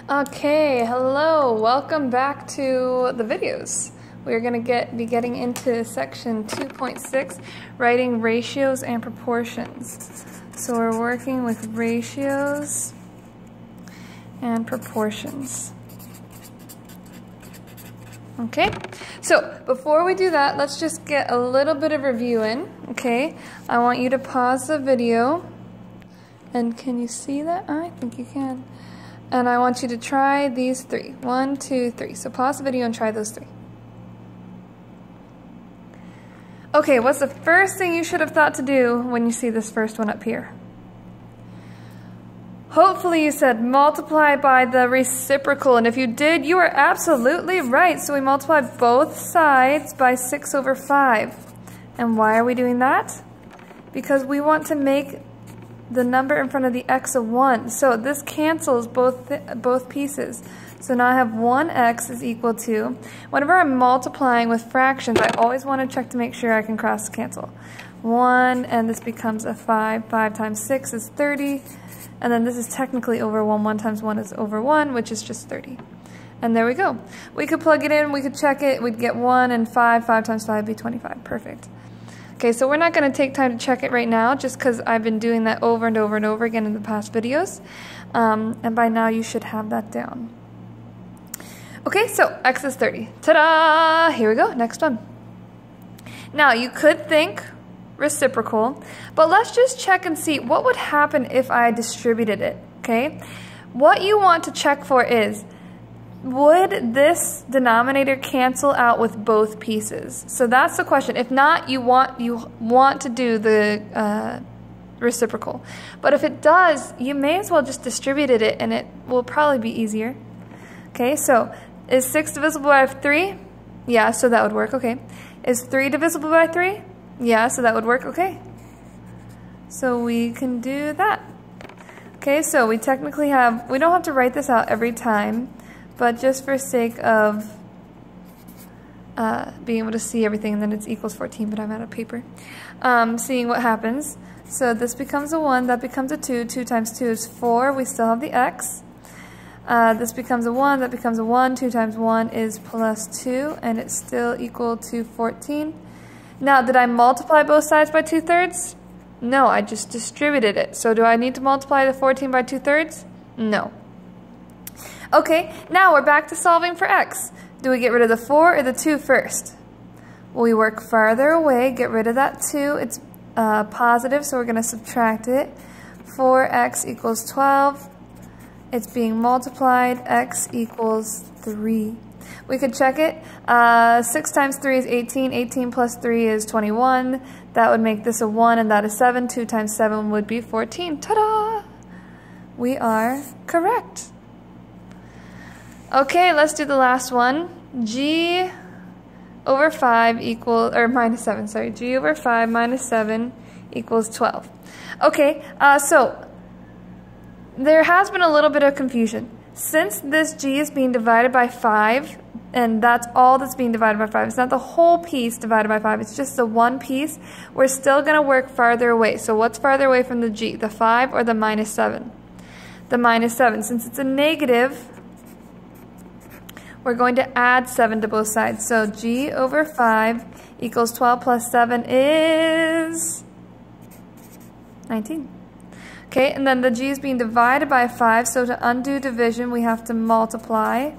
Okay, hello, welcome back to the videos. We're going to be getting into section 2.6, writing ratios and proportions. So we're working with ratios and proportions. Okay, so before we do that, let's just get a little bit of review in, okay? I want you to pause the video, and can you see that? I think you can. And I want you to try these three. 1, 2, 3. So pause the video and try those three. Okay, what's the first thing you should have thought to do when you see this first one up here? Hopefully you said multiply by the reciprocal, and if you did, you are absolutely right. So we multiply both sides by 6 over 5. And why are we doing that? Because we want to make the number in front of the x a 1. So this cancels both pieces. So now I have 1x is equal to, whenever I'm multiplying with fractions, I always want to check to make sure I can cross cancel. 1, and this becomes a 5. 5 times 6 is 30. And then this is technically over 1. 1 times 1 is over 1, which is just 30. And there we go. We could plug it in, we could check it, we'd get 1 and 5. 5 times 5 would be 25. Perfect. Okay, so we're not going to take time to check it right now, just because I've been doing that over and over and over again in the past videos. And by now you should have that down. Okay, so x is 30. Ta-da! Here we go, next one. Now, you could think reciprocal, but let's just check and see what would happen if I distributed it, okay? What you want to check for is, would this denominator cancel out with both pieces? So that's the question. If not, you want to do the reciprocal. But if it does, you may as well just distribute it, and it will probably be easier. Okay, so is 6 divisible by 3? Yeah, so that would work. Okay. Is 3 divisible by 3? Yeah, so that would work. Okay. So we can do that. Okay, so we technically have, we don't have to write this out every time, but just for sake of being able to see everything, and then it's equals 14, but I'm out of paper. Seeing what happens. So this becomes a 1, that becomes a 2. 2 times 2 is 4. We still have the x. This becomes a 1, that becomes a 1. 2 times 1 is plus 2, and it's still equal to 14. Now, did I multiply both sides by 2/3? No, I just distributed it. So do I need to multiply the 14 by 2/3? No. Okay, now we're back to solving for x. Do we get rid of the 4 or the 2 first? Well, we work farther away, get rid of that 2. It's positive, so we're going to subtract it. 4x equals 12. It's being multiplied. X equals 3. We could check it. 6 times 3 is 18. 18 plus 3 is 21. That would make this a 1, and that is 7. 2 times 7 would be 14. Ta-da! We are correct. Okay, let's do the last one. G over 5 equals, or minus 7, sorry. G over 5 minus 7 equals 12. Okay, so there has been a little bit of confusion. Since this g is being divided by 5, and that's all that's being divided by 5, it's not the whole piece divided by 5, it's just the one piece, we're still going to work farther away. So what's farther away from the g, the 5 or the minus 7? The minus 7. Since it's a negative, we're going to add 7 to both sides. So g over 5 equals 12 plus 7 is 19. Okay, and then the g is being divided by 5, so to undo division, we have to multiply.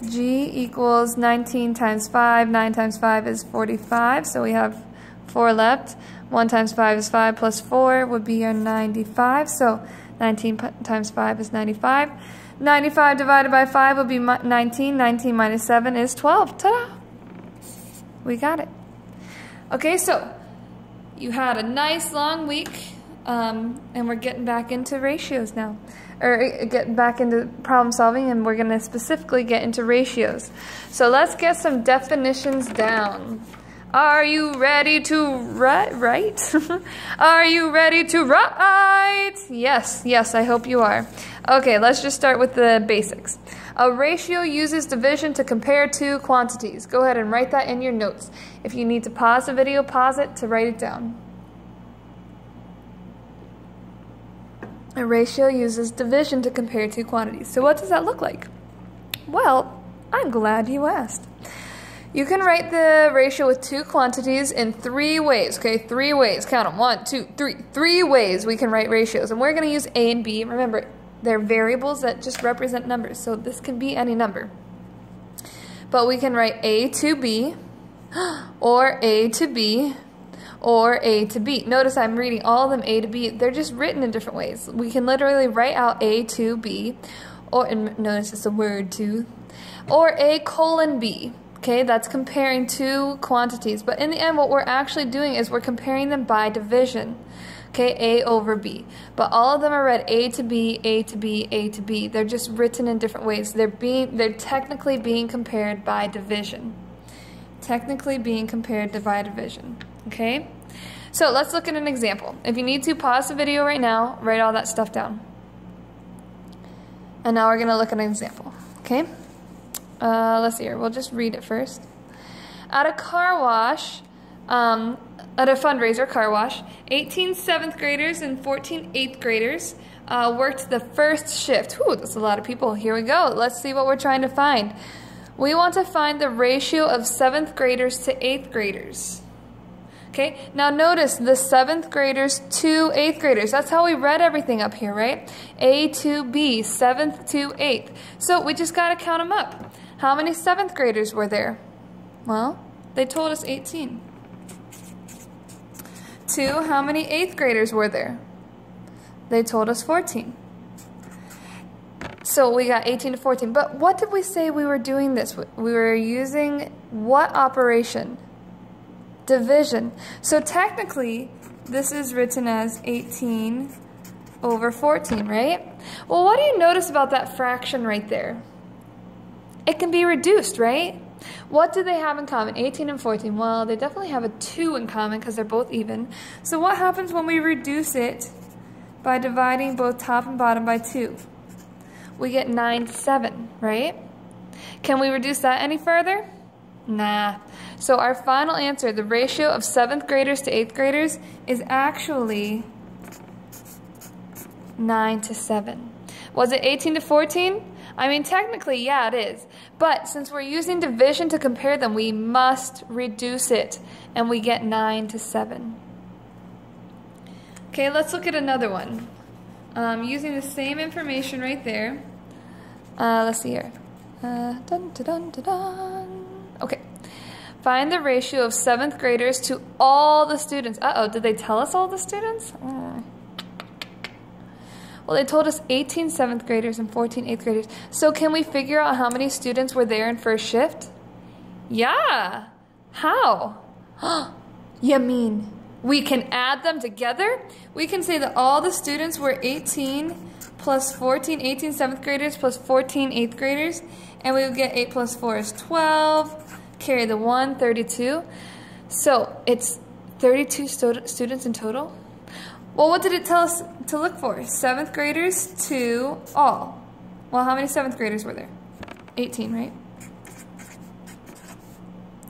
G equals 19 times 5. 9 times 5 is 45, so we have 4 left. 1 times 5 is 5, plus 4 would be your 95, so 19 times 5 is 95. 95 divided by 5 would be 19. 19 minus 7 is 12. Ta-da! We got it. Okay, so you had a nice long week. And we're getting back into ratios now, or getting back into problem solving, and we're going to specifically get into ratios. So let's get some definitions down. Are you ready to write? Are you ready to write? Yes, yes, I hope you are. Okay, let's just start with the basics. A ratio uses division to compare two quantities. Go ahead and write that in your notes. If you need to pause the video, pause it to write it down. A ratio uses division to compare two quantities. So what does that look like? Well, I'm glad you asked. You can write the ratio with two quantities in 3 ways, okay? 3 ways. Count them. 1, 2, 3. 3 ways we can write ratios. And we're going to use A and B. Remember, they're variables that just represent numbers. So this can be any number. But we can write A to B, or A to B, or A to B. Notice I'm reading all of them A to B. They're just written in different ways. We can literally write out A to B, or, and notice it's a word too, or A colon B. Okay, that's comparing two quantities. But in the end, what we're actually doing is we're comparing them by division. Okay, A over B. But all of them are read A to B, A to B, A to B. They're just written in different ways. They're technically being compared by division. Technically being compared by division. Okay? So let's look at an example. If you need to, pause the video right now, write all that stuff down. And now we're going to look at an example. Okay? Let's see here. We'll just read it first. At a car wash, at a fundraiser car wash, 18 7th graders and 14 8th graders worked the first shift. Whew, that's a lot of people. Here we go. Let's see what we're trying to find. We want to find the ratio of 7th graders to 8th graders. Okay, now notice the 7th graders to 8th graders. That's how we read everything up here, right? A to B, 7th to 8th. So we just got to count them up. How many 7th graders were there? Well, they told us 18. 2, how many 8th graders were there? They told us 14. So we got 18 to 14. But what did we say we were doing this with? We were using what operation? Division. So technically, this is written as 18 over 14, right? Well, what do you notice about that fraction right there? It can be reduced, right? What do they have in common? 18 and 14. Well, they definitely have a 2 in common because they're both even. So what happens when we reduce it by dividing both top and bottom by 2? We get 9 to 7, right? Can we reduce that any further? Nah. So our final answer, the ratio of 7th graders to 8th graders, is actually 9 to 7. Was it 18 to 14? I mean, technically, yeah, it is. But since we're using division to compare them, we must reduce it, and we get 9 to 7. Okay, let's look at another one. Using the same information right there. Let's see here. Dun, dun, dun, dun, dun. Okay. Find the ratio of 7th graders to all the students. Uh-oh, did they tell us all the students? Well, they told us 18 7th graders and 14 8th graders. So can we figure out how many students were there in first shift? Yeah. How? You mean we can add them together? We can say that all the students were 18 plus 14, 18 7th graders plus 14 8th graders. And we would get 8 plus 4 is 12. Carry the 1, 32. So it's 32 students in total. Well, what did it tell us to look for? 7th graders to all. Well, how many 7th graders were there? 18, right?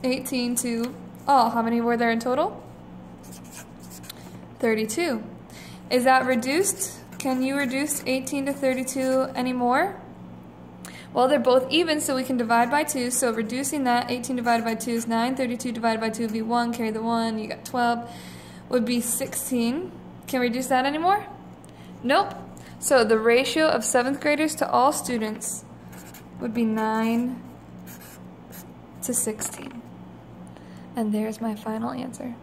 18 to all. How many were there in total? 32. Is that reduced? Can you reduce 18 to 32 anymore? Well, they're both even, so we can divide by 2. So reducing that, 18 divided by 2 is 9. 32 divided by 2 would be 1. Carry the 1. You got 12. Would be 16. Can we reduce that anymore? Nope. So the ratio of 7th graders to all students would be 9 to 16. And there's my final answer.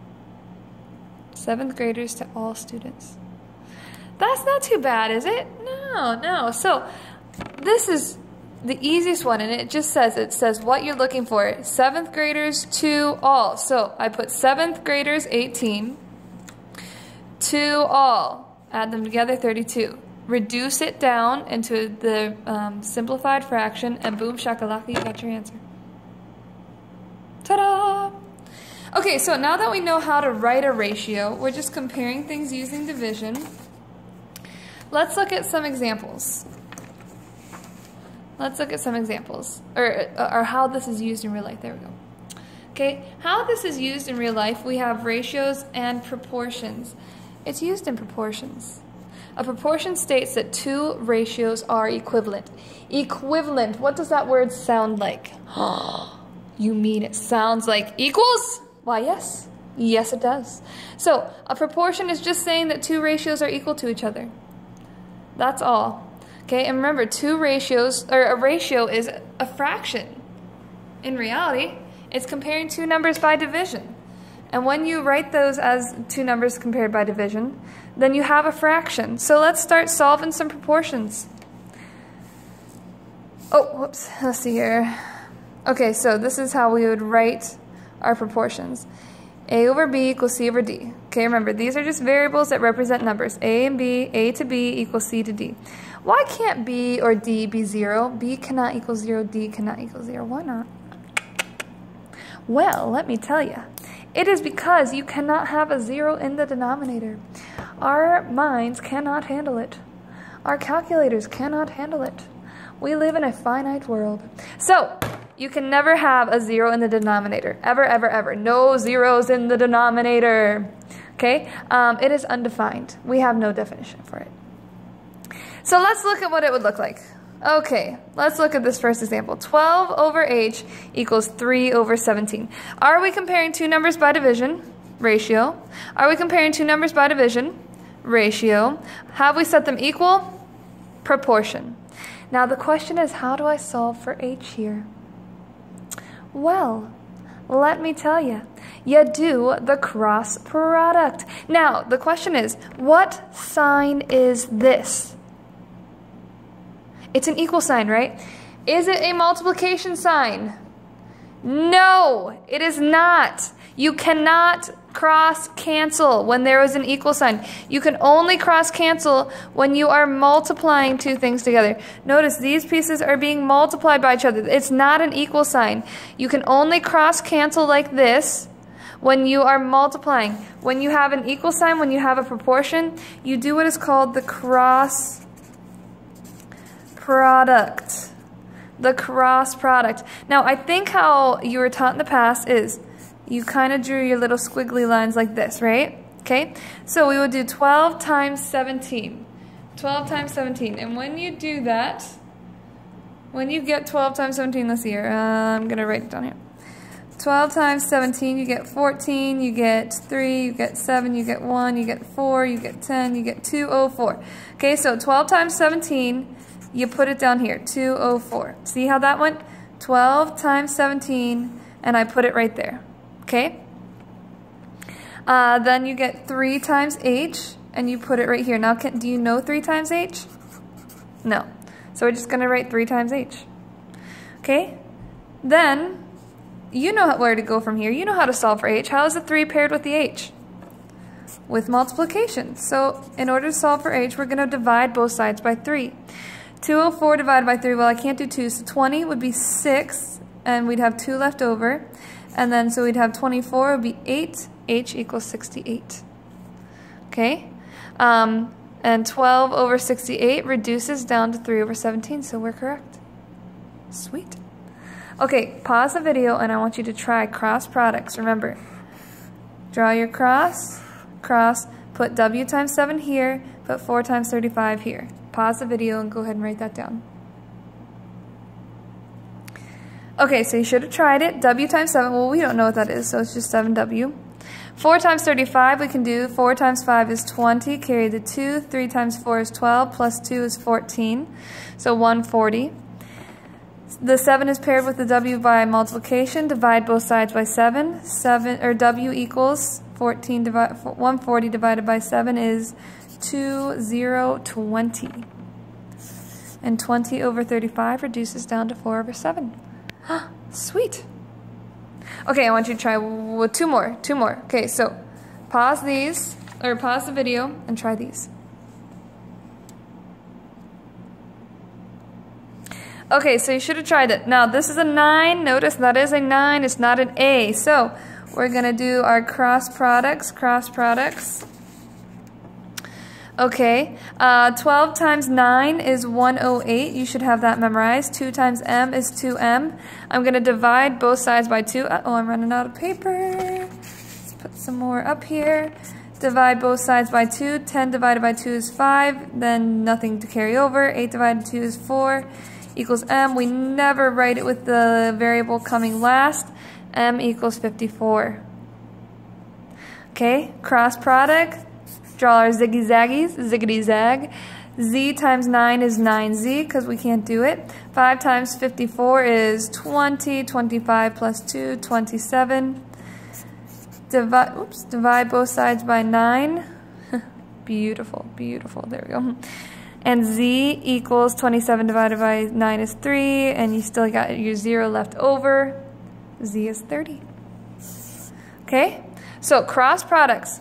7th graders to all students. That's not too bad, is it? No. So this is the easiest one, and it says what you're looking for. 7th graders to all. So I put 7th graders 18 to all. Add them together, 32. Reduce it down into the simplified fraction, and boom shakalaka, you got your answer. Ta-da! Okay, so now that we know how to write a ratio, we're just comparing things using division. Let's look at some examples. Let's look at some examples, or how this is used in real life. There we go. Okay, how this is used in real life, we have ratios and proportions. It's used in proportions. A proportion states that two ratios are equivalent. Equivalent, what does that word sound like? You mean it sounds like equals? Why, yes. Yes, it does. So, a proportion is just saying that two ratios are equal to each other. That's all. Okay, and remember, a ratio is a fraction. In reality, it's comparing two numbers by division. And when you write those as two numbers compared by division, then you have a fraction. So let's start solving some proportions. Oh, whoops, let's see here. Okay, so this is how we would write our proportions. A over B equals C over D. Okay, remember, these are just variables that represent numbers. A and B, A to B equals C to D. Why can't B or D be 0? B cannot equal 0, D cannot equal 0. Why not? Well, let me tell you. It is because you cannot have a 0 in the denominator. Our minds cannot handle it. Our calculators cannot handle it. We live in a finite world. So, you can never have a 0 in the denominator. Ever, ever, ever. No zeros in the denominator. Okay? It is undefined. We have no definition for it. So let's look at what it would look like. Okay, let's look at this first example. 12 over h equals 3 over 17. Are we comparing two numbers by division? Ratio. Are we comparing two numbers by division? Ratio. Have we set them equal? Proportion. Now the question is, how do I solve for h here? Well, let me tell you. You do the cross product. Now, the question is, what sign is this? It's an equal sign, right? Is it a multiplication sign? No, it is not. You cannot cross cancel when there is an equal sign. You can only cross cancel when you are multiplying two things together. Notice these pieces are being multiplied by each other. It's not an equal sign. You can only cross cancel like this when you are multiplying. When you have an equal sign, when you have a proportion, you do what is called the cross product. The cross product. Now, I think how you were taught in the past is you kind of drew your little squiggly lines like this, right? Okay? So we would do 12 times 17. 12 times 17. And when you do that, when you get 12 times 17, let's see here. I'm going to write it down here. 12 times 17, you get 14, you get 3, you get 7, you get 1, you get 4, you get 10, you get 204. Okay, so 12 times 17, you put it down here, 204. See how that went? 12 times 17, and I put it right there. Okay? Then you get 3 times h, and you put it right here. Now, do you know 3 times h? No. So we're just going to write 3 times h. Okay? Then, you know where to go from here. You know how to solve for h. How is the 3 paired with the h? With multiplication. So, in order to solve for h, we're going to divide both sides by 3. 204 divided by 3, well, I can't do 2, so 20 would be 6, and we'd have 2 left over. And then, so we'd have 24 would be 8, h equals 68. Okay? And 12 over 68 reduces down to 3 over 17, so we're correct. Sweet. Okay, pause the video, and I want you to try cross products. Remember, draw your cross, put w times 7 here, put 4 times 35 here. Pause the video and go ahead and write that down. Okay, so you should have tried it. W times 7, well, we don't know what that is, so it's just 7w. 4 times 35 we can do. 4 times 5 is 20, carry the 2. 3 times 4 is 12, plus 2 is 14, so 140. The 7 is paired with the w by multiplication. Divide both sides by 7. W equals 140 divided by 7 is 20. And 20 over 35 reduces down to 4 over 7. Sweet. Okay, I want you to try with two more. Okay, so pause the video and try these. Okay, so you should have tried it. Now, this is a 9. Notice that is a 9. It's not an A. So, we're going to do our cross products. Okay, 12 times 9 is 108. You should have that memorized. 2 times m is 2m. I'm going to divide both sides by 2. Uh-oh, I'm running out of paper. Let's put some more up here. Divide both sides by 2. 10 divided by 2 is 5. Then nothing to carry over. 8 divided by 2 is 4. Equals m. We never write it with the variable coming last. M equals 54. Okay, cross product. Draw our ziggy-zaggies. Ziggity-zag. Z times 9 is 9z because we can't do it. 5 times 54 is 20. 25 plus 2, 27. Divide both sides by 9. Beautiful, beautiful. There we go. And z equals 27 divided by 9 is 3. And you still got your 0 left over. Z is 30. Okay? So cross products.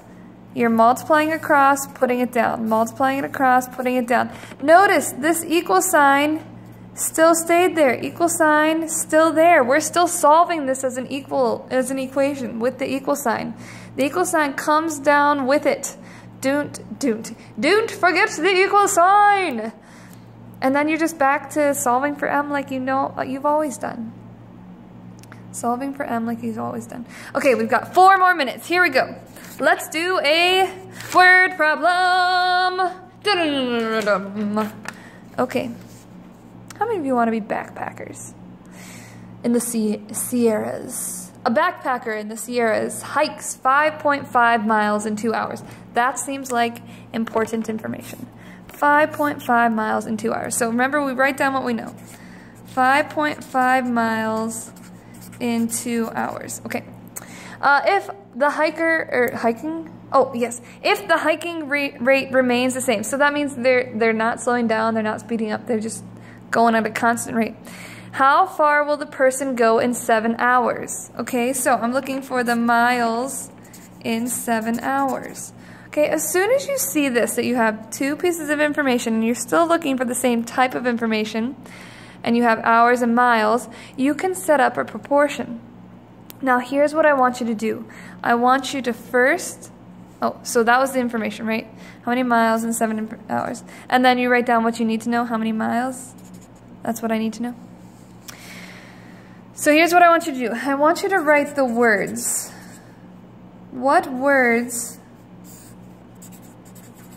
You're multiplying across, putting it down. Multiplying it across, putting it down. Notice this equal sign still stayed there. Equal sign still there. We're still solving this as an equation with the equal sign. The equal sign comes down with it. Don't forget the equal sign. And then you're just back to solving for m like you've always done. Solving for m like you've always done. Okay, we've got 4 more minutes. Here we go. Let's do a word problem. Okay. How many of you want to be backpackers in the Sierras? A backpacker in the Sierras hikes 5.5 miles in 2 hours. That seems like important information. 5.5 miles in 2 hours. So remember, we write down what we know. 5.5 miles in 2 hours. Okay. If the if the hiking rate remains the same, so that means they're not slowing down, they're not speeding up, they're just going at a constant rate. How far will the person go in 7 hours? Okay, so I'm looking for the miles in 7 hours. Okay, as soon as you see this, that you have 2 pieces of information and you're still looking for the same type of information, and you have hours and miles, you can set up a proportion. Now here's what I want you to do. I want you to first, so that was the information, right? How many miles in 7 hours? And then you write down what you need to know, how many miles. That's what I need to know. So here's what I want you to do. I want you to write the words. What words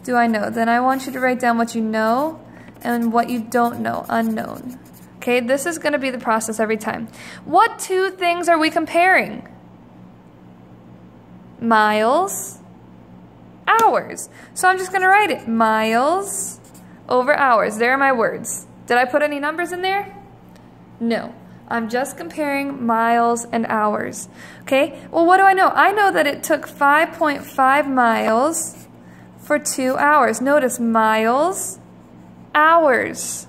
do I know? Then I want you to write down what you know and what you don't know, unknown. Okay, this is going to be the process every time. What 2 things are we comparing? Miles, hours. So I'm just going to write it. Miles over hours. There are my words. Did I put any numbers in there? No. I'm just comparing miles and hours. Okay, well, what do I know? I know that it took 5.5 miles for 2 hours. Notice miles, hours.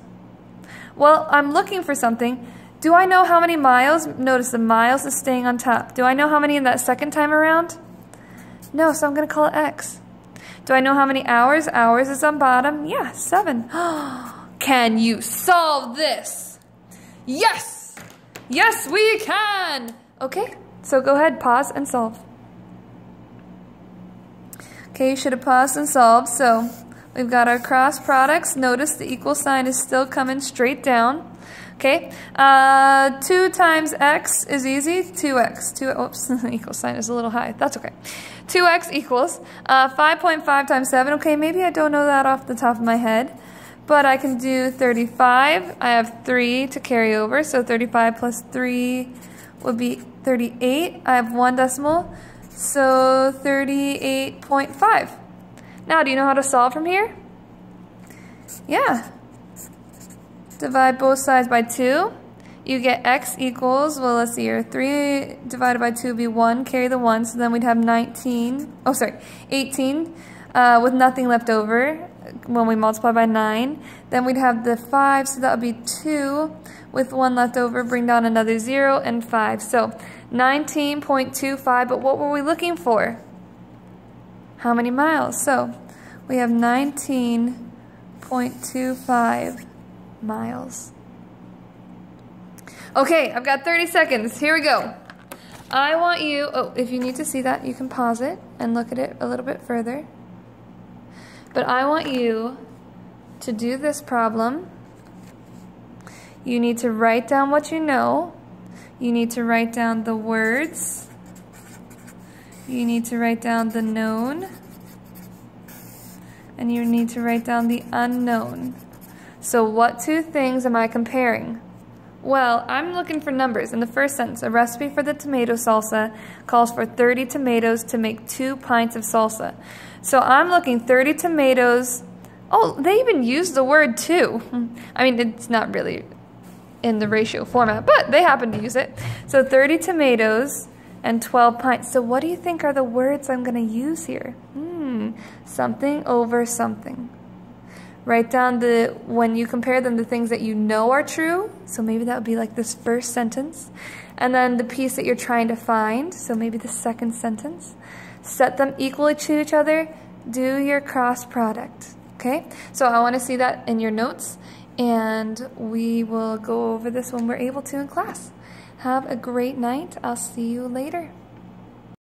Well, I'm looking for something. Do I know how many miles? Notice the miles is staying on top. Do I know how many in that second time around? No, so I'm going to call it X. Do I know how many hours? Hours is on bottom. Yeah, 7. Can you solve this? Yes! Yes, we can! Okay, so go ahead, pause and solve. Okay, you should have paused and solved. So we've got our cross products. Notice the equal sign is still coming straight down. Okay, 2 times x is easy. 2x. Oops, the equal sign is a little high. That's okay. 2x equals 5.5 times 7. Okay, maybe I don't know that off the top of my head, but I can do 35. I have 3 to carry over, so 35 plus 3 would be 38. I have 1 decimal, so 38.5. Now, do you know how to solve from here? Yeah. Divide both sides by 2. You get x equals, well, let's see here. 3 divided by 2 would be 1. Carry the 1, so then we'd have 18 with nothing left over when we multiply by 9. Then we'd have the 5, so that would be 2 with 1 left over. Bring down another 0 and 5. So 19.25, but what were we looking for? How many miles? So we have 19.25 miles. Okay, I've got 30 seconds. Here we go. I want you, if you need to see that, you can pause it and look at it a little bit further. But I want you to do this problem. You need to write down what you know. You need to write down the words. You need to write down the known. and you need to write down the unknown. So what two things am I comparing? Well, I'm looking for numbers. In the first sentence, a recipe for the tomato salsa calls for 30 tomatoes to make 2 pints of salsa. So I'm looking 30 tomatoes. Oh, they even use the word two. I mean, it's not really in the ratio format, but they happen to use it. So 30 tomatoes and 12 pints. So what do you think are the words I'm going to use here? Something over something. Write down when you compare them, the things that you know are true. So maybe that would be like this first sentence. And then the piece that you're trying to find. So maybe the second sentence. Set them equally to each other. Do your cross product. Okay? So I want to see that in your notes. And we will go over this when we're able to in class. Have a great night. I'll see you later.